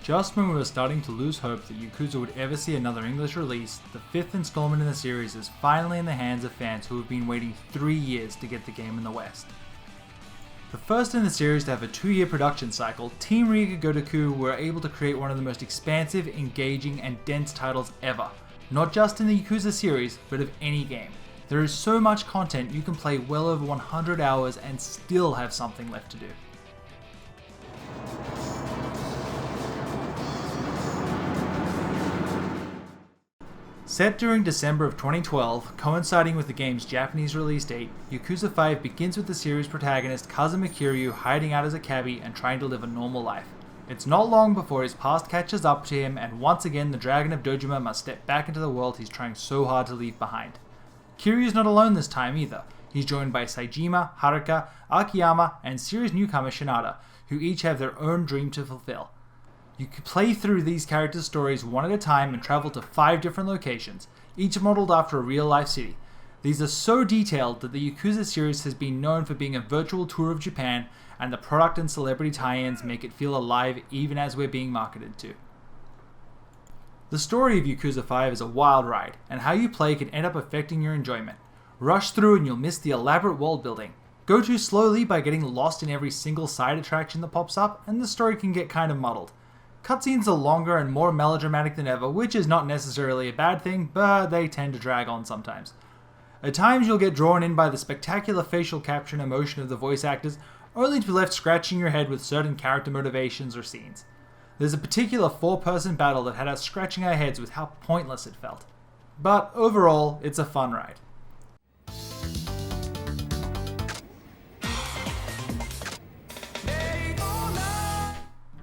Just when we were starting to lose hope that Yakuza would ever see another English release, the 5th installment in the series is finally in the hands of fans who have been waiting 3 years to get the game in the West. The first in the series to have a 2-year production cycle, Team Riga Gotoku were able to create one of the most expansive, engaging, and dense titles ever. Not just in the Yakuza series, but of any game. There is so much content you can play well over 100 hours and still have something left to do. Set during December of 2012, coinciding with the game's Japanese release date, Yakuza 5 begins with the series protagonist Kazuma Kiryu hiding out as a cabbie and trying to live a normal life. It's not long before his past catches up to him, and once again the Dragon of Dojima must step back into the world he's trying so hard to leave behind. Kiryu's not alone this time either. He's joined by Saejima, Haruka, Akiyama, and series newcomer Shinada, who each have their own dream to fulfill. You can play through these characters' stories one at a time and travel to 5 different locations, each modeled after a real-life city. These are so detailed that the Yakuza series has been known for being a virtual tour of Japan, and the product and celebrity tie-ins make it feel alive even as we're being marketed to. The story of Yakuza 5 is a wild ride, and how you play can end up affecting your enjoyment. Rush through and you'll miss the elaborate world building. Go too slowly by getting lost in every single side attraction that pops up, and the story can get kind of muddled. Cutscenes are longer and more melodramatic than ever, which is not necessarily a bad thing, but they tend to drag on sometimes. At times you'll get drawn in by the spectacular facial capture and emotion of the voice actors, only to be left scratching your head with certain character motivations or scenes. There's a particular 4-person battle that had us scratching our heads with how pointless it felt. But overall, it's a fun ride.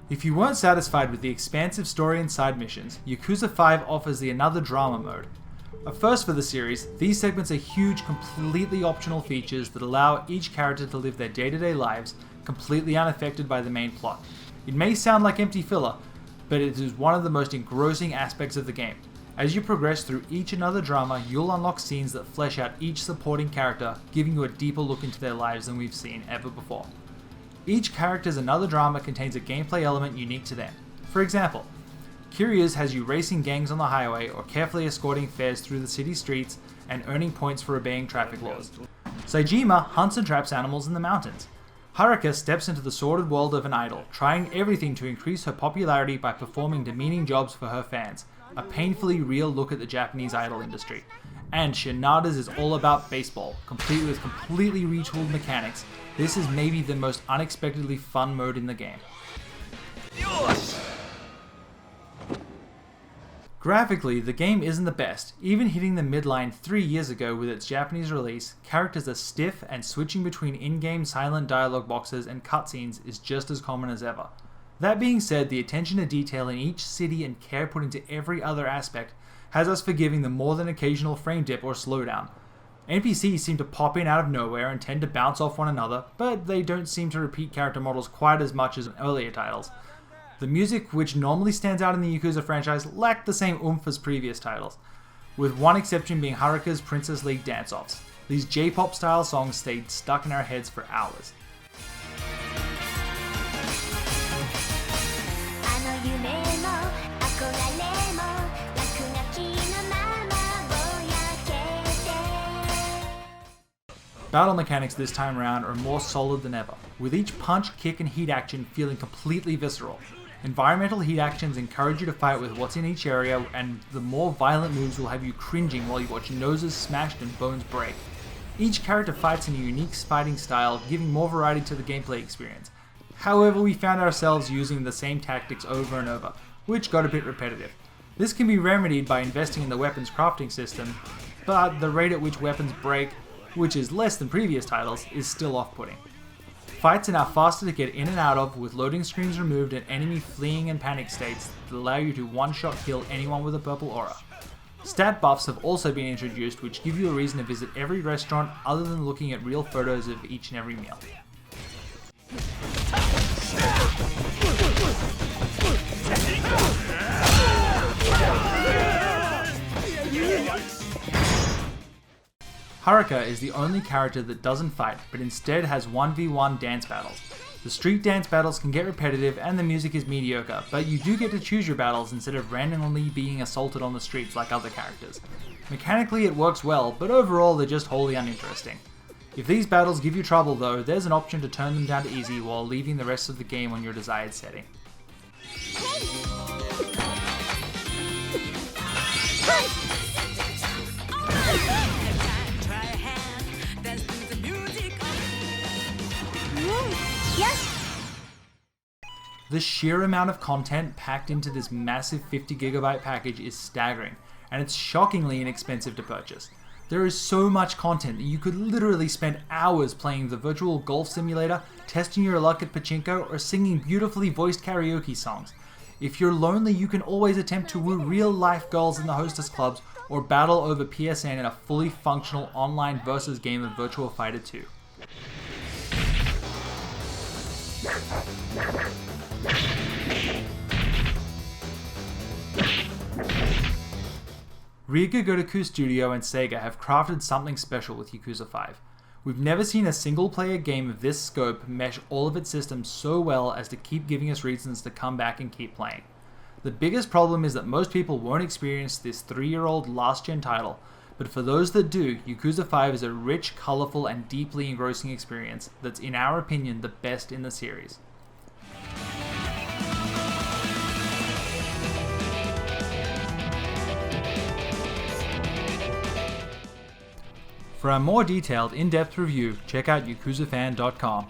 If you weren't satisfied with the expansive story and side missions, Yakuza 5 offers the Another Drama mode. A first for the series, these segments are huge, completely optional features that allow each character to live their day-to-day lives, completely unaffected by the main plot. It may sound like empty filler, but it is one of the most engrossing aspects of the game. As you progress through each Another Drama, you'll unlock scenes that flesh out each supporting character, giving you a deeper look into their lives than we've seen ever before. Each character's Another Drama contains a gameplay element unique to them. For example, Kiryu's has you racing gangs on the highway or carefully escorting fares through the city streets and earning points for obeying traffic laws. Saejima hunts and traps animals in the mountains. Haruka steps into the sordid world of an idol, trying everything to increase her popularity by performing demeaning jobs for her fans, a painfully real look at the Japanese idol industry. And Shinada's is all about baseball, complete with completely retooled mechanics. This is maybe the most unexpectedly fun mode in the game. Graphically, the game isn't the best. Even hitting the midline 3 years ago with its Japanese release, characters are stiff and switching between in-game silent dialogue boxes and cutscenes is just as common as ever. That being said, the attention to detail in each city and care put into every other aspect has us forgiving the more than occasional frame dip or slowdown. NPCs seem to pop in out of nowhere and tend to bounce off one another, but they don't seem to repeat character models quite as much as in earlier titles. The music, which normally stands out in the Yakuza franchise, lacked the same oomph as previous titles, with one exception being Haruka's Princess League dance-offs. These J-pop style songs stayed stuck in our heads for hours. Battle mechanics this time around are more solid than ever, with each punch, kick, and heat action feeling completely visceral. Environmental heat actions encourage you to fight with what's in each area, and the more violent moves will have you cringing while you watch noses smashed and bones break. Each character fights in a unique fighting style, giving more variety to the gameplay experience. However, we found ourselves using the same tactics over and over, which got a bit repetitive. This can be remedied by investing in the weapons crafting system, but the rate at which weapons break, which is less than previous titles, is still off-putting. Fights are now faster to get in and out of, with loading screens removed and enemy fleeing and panic states that allow you to one-shot kill anyone with a purple aura. Stat buffs have also been introduced, which give you a reason to visit every restaurant other than looking at real photos of each and every meal. Haruka is the only character that doesn't fight, but instead has 1v1 dance battles. The street dance battles can get repetitive and the music is mediocre, but you do get to choose your battles instead of randomly being assaulted on the streets like other characters. Mechanically it works well, but overall they're just wholly uninteresting. If these battles give you trouble though, there's an option to turn them down to easy while leaving the rest of the game on your desired setting. The sheer amount of content packed into this massive 50GB package is staggering, and it's shockingly inexpensive to purchase. There is so much content that you could literally spend hours playing the virtual golf simulator, testing your luck at pachinko, or singing beautifully voiced karaoke songs. If you're lonely, you can always attempt to woo real-life girls in the hostess clubs, or battle over PSN in a fully functional online versus game of Virtua Fighter 2. Riga Gotoku Studio and Sega have crafted something special with Yakuza 5. We've never seen a single-player game of this scope mesh all of its systems so well as to keep giving us reasons to come back and keep playing. The biggest problem is that most people won't experience this 3-year-old last-gen title, but for those that do, Yakuza 5 is a rich, colourful, and deeply engrossing experience that's, in our opinion, the best in the series. For a more detailed, in-depth review, check out yakuzafan.com.